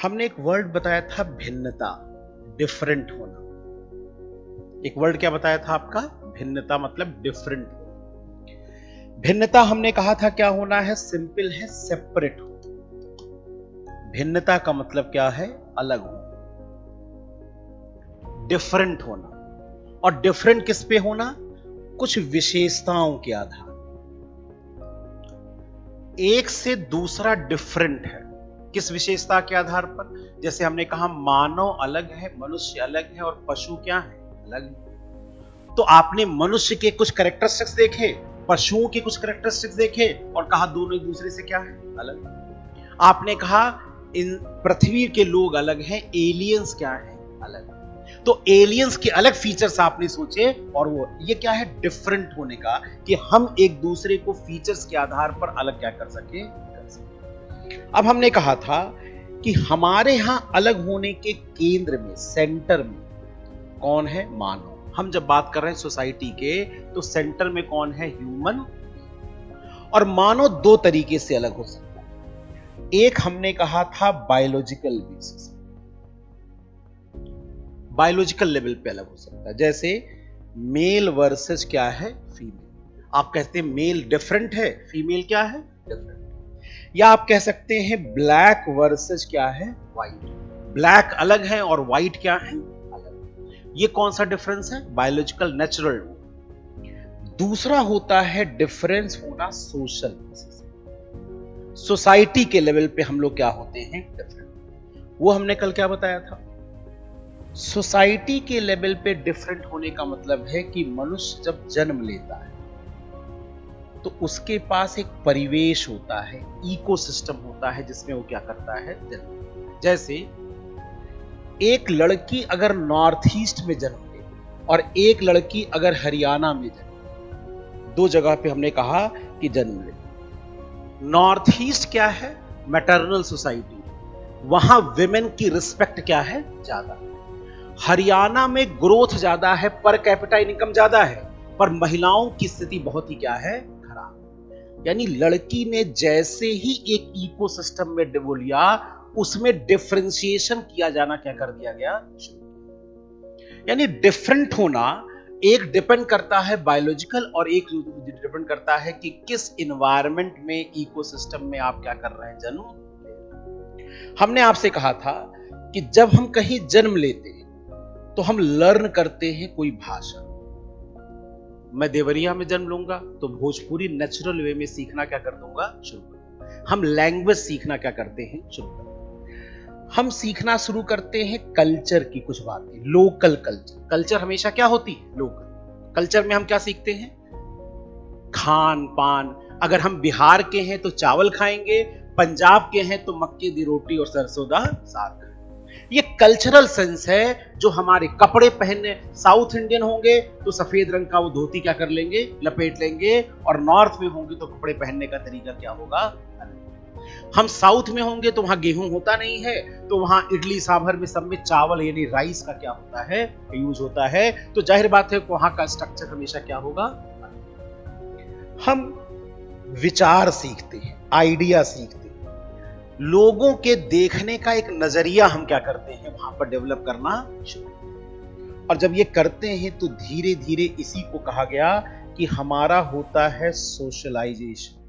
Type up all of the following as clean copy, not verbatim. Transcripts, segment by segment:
हमने एक वर्ड बताया था भिन्नता, डिफरेंट होना। एक वर्ड क्या बताया था आपका? भिन्नता मतलब डिफरेंट होना। भिन्नता हमने कहा था क्या होना है? सिंपल है, सेपरेट हो। भिन्नता का मतलब क्या है? अलग होना, डिफरेंट होना। और डिफरेंट किस पे होना? कुछ विशेषताओं के आधार। एक से दूसरा डिफरेंट है किस विशेषता के आधार पर? जैसे हमने कहा मानव अलग है, मनुष्य अलग है और पशु क्या है? अलग है। तो आपने मनुष्य के कुछ कैरेक्टरिस्टिक्स देखे, पशुओं के कुछ कैरेक्टरिस्टिक्स देखे और कहा दोनों एक दूसरे से क्या है? अलग। आपने कहा इन पृथ्वी के लोग अलग हैं, एलियंस क्या है? अलग। तो एलियंस के अलग फीचर्स आपने सोचे और वो ये क्या है? डिफरेंट होने का, कि हम एक दूसरे को फीचर्स के आधार पर अलग क्या कर सके? अब हमने कहा था कि हमारे यहां अलग होने के केंद्र में, सेंटर में कौन है? मानव। हम जब बात कर रहे हैं सोसाइटी के, तो सेंटर में कौन है? ह्यूमन। और मानव दो तरीके से अलग हो सकता है। एक हमने कहा था बायोलॉजिकल बेसिस, बायोलॉजिकल लेवल पे अलग हो सकता है। जैसे मेल वर्सेस क्या है? फीमेल। आप कहते हैं मेल डिफरेंट है, फीमेल क्या है? डिफरेंट। या आप कह सकते हैं ब्लैक वर्सेस क्या है? व्हाइट। ब्लैक अलग है और व्हाइट क्या है? अलग। ये कौन सा डिफरेंस है? Biological, natural. दूसरा होता है डिफरेंस होना सोशल, सोसाइटी के लेवल पे हम लोग क्या होते हैं? डिफरेंट। वो हमने कल क्या बताया था? सोसाइटी के लेवल पे डिफरेंट होने का मतलब है कि मनुष्य जब जन्म लेता है तो उसके पास एक परिवेश होता है, इकोसिस्टम होता है, जिसमें वो क्या करता है? जन्म। जैसे एक लड़की अगर नॉर्थ ईस्ट में जन्म ले और एक लड़की अगर हरियाणा में जन्म, दो जगह पे हमने कहा कि जन्म ले। नॉर्थ ईस्ट क्या है? मैटरनल सोसाइटी, वहां विमेन की रिस्पेक्ट क्या है? ज्यादा। हरियाणा में ग्रोथ ज्यादा है, पर कैपिटा इनकम ज्यादा है, पर महिलाओं की स्थिति बहुत ही क्या है? खराब। यानी लड़की ने जैसे ही एक इकोसिस्टम में वो लिया, उसमें डिफरेंशिएशन किया जाना क्या कर दिया गया? यानी डिफरेंट होना एक डिपेंड करता है बायोलॉजिकल और एक डिपेंड करता है कि किस इन्वायरमेंट में, इकोसिस्टम में आप क्या कर रहे हैं? जन्म। हमने आपसे कहा था कि जब हम कहीं जन्म लेते हैं तो हम लर्न करते हैं कोई भाषा। मैं देवरिया में जन्म लूंगा तो भोजपुरी नेचुरल वे में सीखना क्या कर दूंगा? शुरू। हम लैंग्वेज सीखना क्या करते हैं? शुरू करते हैं। हम सीखना शुरू करते हैं कल्चर की कुछ बातें, लोकल कल्चर। कल्चर हमेशा क्या होती है? लोकल। कल्चर में हम क्या सीखते हैं? खान पान। अगर हम बिहार के हैं तो चावल खाएंगे, पंजाब के हैं तो मक्के दी रोटी और सरसों दा साग। ये कल्चरल सेंस है। जो हमारे कपड़े पहनने, साउथ इंडियन होंगे तो सफेद रंग का वो धोती क्या कर लेंगे? लपेट लेंगे। और नॉर्थ में होंगे तो कपड़े पहनने का तरीका क्या होगा? हम साउथ में होंगे तो वहां गेहूं होता नहीं है, तो वहां इडली सांभर में सब में चावल यानी राइस का क्या होता है? यूज होता है। तो जाहिर बात है वहां का स्ट्रक्चर हमेशा क्या होगा? हम विचार सीखते हैं, आइडिया सीखते हैं, लोगों के देखने का एक नजरिया हम क्या करते हैं? वहां पर डेवलप करना शुरू। और जब ये करते हैं तो धीरे धीरे इसी को कहा गया कि हमारा होता है सोशलाइजेशन।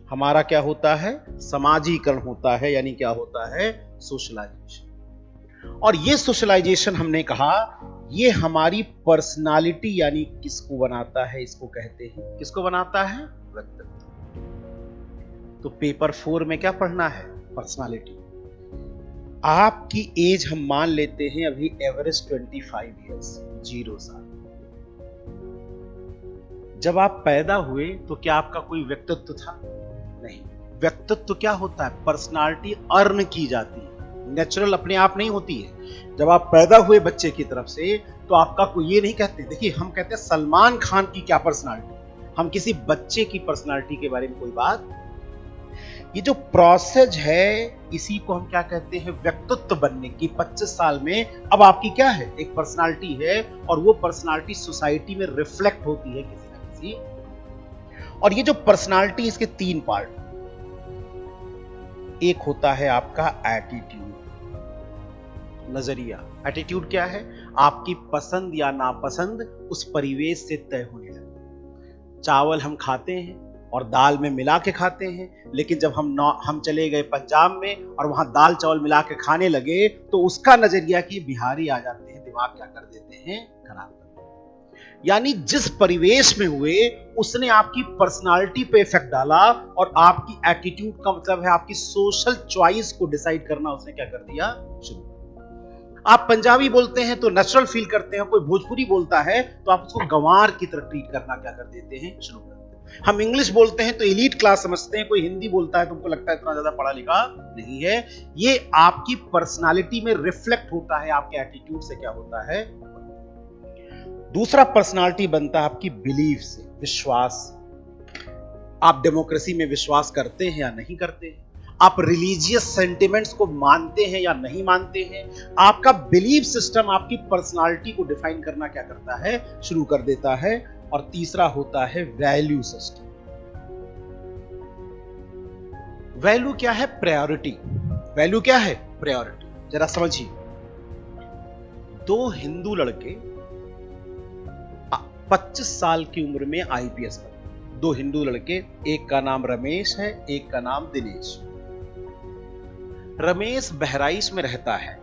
हमारा क्या होता है? समाजीकरण होता है, यानी क्या होता है? सोशलाइजेशन। और ये सोशलाइजेशन हमने कहा ये हमारी पर्सनालिटी यानी किसको बनाता है? इसको कहते हैं, किसको बनाता है? व्यक्तित्व। तो पेपर 4 में क्या पढ़ना है? पर्सनालिटी। आपकी एज हम मान लेते हैं अभी एवरेज 25 इयर्स, 0 साल। जब आप पैदा हुए तो क्या आपका कोई व्यक्तित्व था? नहीं। व्यक्तित्व क्या होता है? पर्सनालिटी अर्न की जाती है, नेचुरल अपने आप नहीं होती है। जब आप पैदा हुए बच्चे की तरफ से तो आपका कोई ये नहीं कहते। देखिए हम कहते हैं सलमान खान की क्या पर्सनालिटी, हम किसी बच्चे की पर्सनालिटी के बारे में कोई बात। ये जो प्रोसेस है इसी को हम क्या कहते हैं? व्यक्तित्व बनने की। 25 साल में अब आपकी क्या है? एक पर्सनालिटी है, और वो पर्सनालिटी सोसाइटी में रिफ्लेक्ट होती है किसी ना किसी। और ये जो पर्सनालिटी, इसके 3 पार्ट। एक होता है आपका एटीट्यूड, नजरिया। एटीट्यूड क्या है? आपकी पसंद या नापसंद उस परिवेश से तय होने लगती। चावल हम खाते हैं और दाल में मिला के खाते हैं, लेकिन जब हम चले गए पंजाब में और वहां दाल चावल मिला के खाने लगे तो उसका नजरिया कि बिहारी आ जाते हैं, दिमाग क्या कर देते हैं, खराब कर देते हैं। यानी जिस परिवेश में हुए उसने आपकी पर्सनालिटी पे इफेक्ट डाला, और आपकी एटीट्यूड का मतलब है आपकी सोशल चॉइस को डिसाइड करना उसने क्या कर दिया, शुरू। आप पंजाबी बोलते हैं तो नेचुरल फील करते हैं, कोई भोजपुरी बोलता है तो आप उसको गंवार की तरह ट्रीट करना क्या कर देते हैं, शुरू कर देते हैं। हम इंग्लिश बोलते हैं तो एलीट क्लास समझते हैं, कोई हिंदी बोलता है तो हमको लगता है इतना ज्यादा पढ़ा लिखा नहीं है। ये आपकी पर्सनालिटी में रिफ्लेक्ट होता है, आपके एटीट्यूड से क्या होता है। दूसरा पर्सनालिटी बनता है आपकी बिलीफ से, विश्वास। आप डेमोक्रेसी में विश्वास करते हैं या नहीं करते हैं, आप रिलीजियस सेंटिमेंट्स को मानते हैं या नहीं मानते हैं। आपका बिलीफ सिस्टम आपकी पर्सनालिटी को डिफाइन करना क्या करता है, शुरू कर देता है। और तीसरा होता है वैल्यू सिस्टम। वैल्यू क्या है? प्रायोरिटी। वैल्यू क्या है? प्रायोरिटी। जरा समझिए, दो हिंदू लड़के 25 साल की उम्र में आईपीएस बने। दो हिंदू लड़के, एक का नाम रमेश है, एक का नाम दिनेश। रमेश बहराइच में रहता है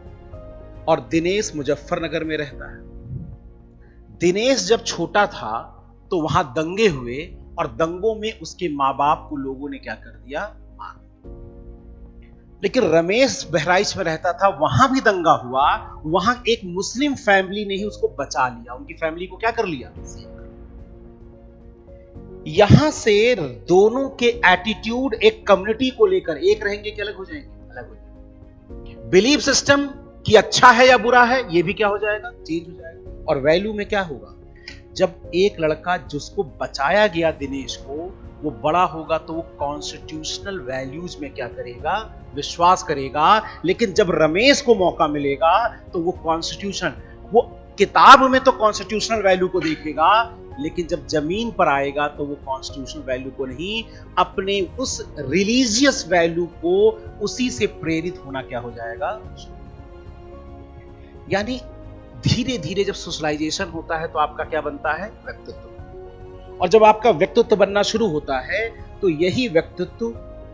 और दिनेश मुजफ्फरनगर में रहता है। दिनेश जब छोटा था तो वहां दंगे हुए और दंगों में उसके मां बाप को लोगों ने क्या कर दिया, मार दिया। लेकिन रमेश बहराइच में रहता था, वहां भी दंगा हुआ, वहां एक मुस्लिम फैमिली ने ही उसको बचा लिया, उनकी फैमिली को क्या कर लिया, सेव कर लिया। यहां से दोनों के एटीट्यूड एक कम्युनिटी को लेकर एक रहेंगे कि अलग हो जाएंगे, अलग हो जाएंगे। बिलीफ सिस्टम कि अच्छा है या बुरा है, यह भी क्या हो जाएगा, चेंज हो जाएगा। और वैल्यू में क्या होगा, जब एक लड़का जिसको बचाया गया दिनेश को, वो बड़ा होगा तो वो कॉन्स्टिट्यूशनल वैल्यूज में क्या करेगा, विश्वास करेगा। लेकिन जब रमेश को मौका मिलेगा तो वो कॉन्स्टिट्यूशन, वो किताब में तो कॉन्स्टिट्यूशनल वैल्यू को देखेगा, लेकिन जब जमीन पर आएगा तो वो कॉन्स्टिट्यूशनल वैल्यू को नहीं, अपने उस रिलीजियस वैल्यू को, उसी से प्रेरित होना क्या हो जाएगा। यानी धीरे धीरे जब सोशलाइजेशन होता है तो आपका क्या बनता है, व्यक्तित्व। और जब आपका व्यक्तित्व बनना शुरू होता है तो यही व्यक्तित्व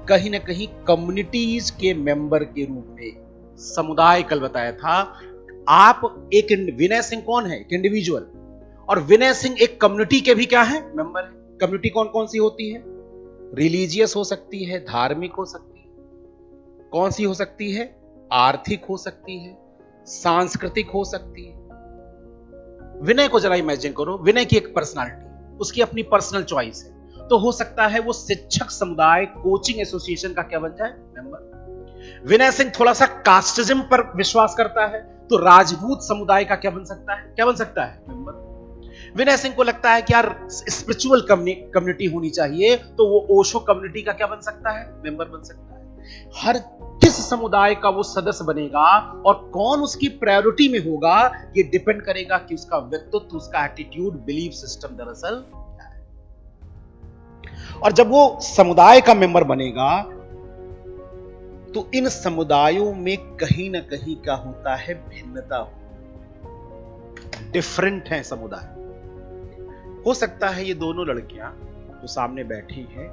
कहीं ना कहीं कम्युनिटीज के मेंबर के रूप में, समुदाय, कल बताया था आप एक विनय सिंह कौन है, एक इंडिविजुअल, और विनय सिंह एक कम्युनिटी के भी क्या है, मेंबर है। कम्युनिटी कौन कौन सी होती है, रिलीजियस हो सकती है, धार्मिक हो सकती है, कौन सी हो सकती है, आर्थिक हो सकती है, सांस्कृतिक हो सकती है। विनय को जरा इमेजिन करो, विनय की एक पर्सनालिटी, उसकी अपनी पर्सनल चॉइस है, तो हो सकता है वो शिक्षक समुदाय, कोचिंग एसोसिएशन का क्या बन जाए, मेंबर। विनय सिंह थोड़ा सा कास्टिज्म पर विश्वास करता है तो राजपूत समुदाय का क्या बन सकता है, क्या बन सकता है, मेंबर। विनय सिंह को लगता है कि यार स्पिरिचुअल कम्युनिटी होनी चाहिए तो वो ओशो कम्युनिटी का क्या बन सकता है, मेंबर बन सकता है। हर किस समुदाय का वो सदस्य बनेगा और कौन उसकी प्रायोरिटी में होगा, ये डिपेंड करेगा कि उसका व्यक्तित्व, उसका एटीट्यूड, बिलीफ सिस्टम दरअसल क्या है। और जब वो समुदाय का मेंबर बनेगा तो इन समुदायों में कहीं ना कहीं क्या होता है, भिन्नता, डिफरेंट है समुदाय। हो सकता है ये दोनों लड़कियां जो सामने बैठी हैं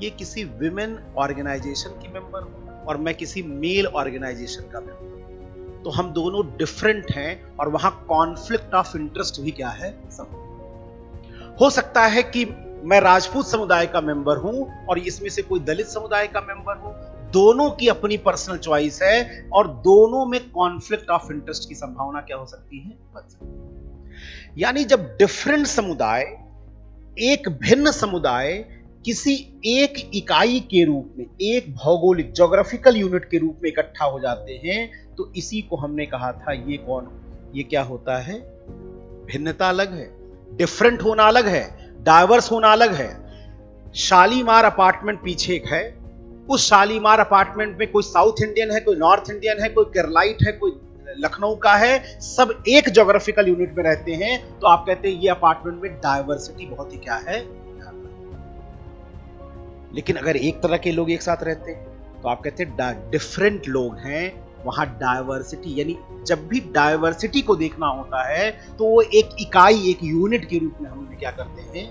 ये किसी विमेन ऑर्गेनाइजेशन की मेंबर हो और मैं किसी मेल ऑर्गेनाइजेशन का मेंबर, तो हम दोनों डिफरेंट हैं और वहां कॉन्फ्लिक्ट ऑफ इंटरेस्ट भी क्या है, सब। हो सकता है कि मैं राजपूत समुदाय का मेंबर हूं और इसमें से कोई दलित समुदाय का मेंबर हो, दोनों की अपनी पर्सनल चॉइस है और दोनों में कॉन्फ्लिक्ट ऑफ इंटरेस्ट की संभावना क्या हो सकती है, बन सकती है। यानी जब डिफरेंट समुदाय, एक भिन्न समुदाय किसी एक इकाई के रूप में, एक भौगोलिक ज्योग्राफिकल यूनिट के रूप में इकट्ठा हो जाते हैं तो इसी को हमने कहा था, ये कौन, ये क्या होता है, भिन्नता अलग है, डिफरेंट होना अलग है, डाइवर्स होना अलग है। शालीमार अपार्टमेंट पीछे एक है, उस शालीमार अपार्टमेंट में कोई साउथ इंडियन है, कोई नॉर्थ इंडियन है, कोई केरलाइट है, कोई लखनऊ का है, सब एक ज्योग्राफिकल यूनिट में रहते हैं, तो आप कहते हैं ये अपार्टमेंट में डाइवर्सिटी बहुत ही क्या है। लेकिन अगर एक तरह के लोग एक साथ रहते हैं तो आप कहते हैं डिफरेंट लोग हैं, वहां डायवर्सिटी, यानी जब भी डायवर्सिटी को देखना होता है तो वो एक इकाई, एक यूनिट के रूप में हम क्या करते हैं।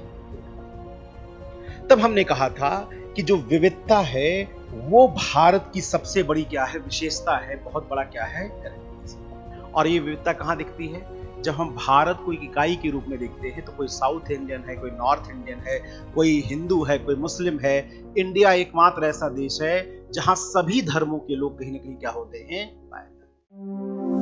तब हमने कहा था कि जो विविधता है वो भारत की सबसे बड़ी क्या है, विशेषता है, बहुत बड़ा क्या है। और ये विविधता कहां दिखती है, जब हम भारत को एक इकाई के रूप में देखते हैं तो कोई साउथ इंडियन है, कोई नॉर्थ इंडियन है, कोई हिंदू है, कोई मुस्लिम है। इंडिया एकमात्र ऐसा देश है जहां सभी धर्मों के लोग कहीं ना कहीं क्या होते हैं, पाए जाते हैं।